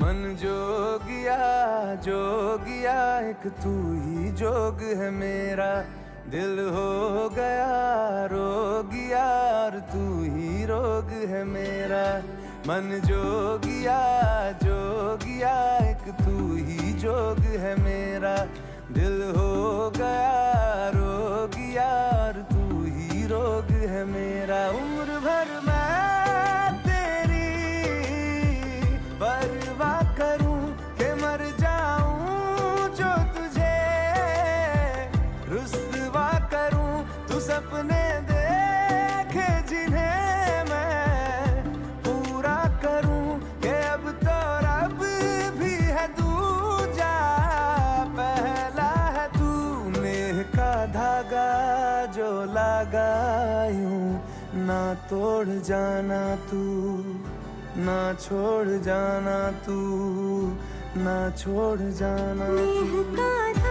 मन जोगिया जोगिया एक तू ही जोग है मेरा, दिल हो गया रोगिया और तू ही रोग है मेरा। मन जोगिया जोगिया एक तू ही जोग है मेरा, दिल हो गया रोगिया और तू ही रोग है मेरा। उम्र भर मैं तेरी परवाह करूं कि मर जाऊं जो तुझे रुस्वा करूं, तू सपने देखे जिन्हें मैं पूरा करूं कि अब तो रब भी है दूजा पहला है तू। नेह का धागा जो लगा यूं ना तोड़ जाना तू, ना छोड़ जाना तू, ना छोड़ जाना तू।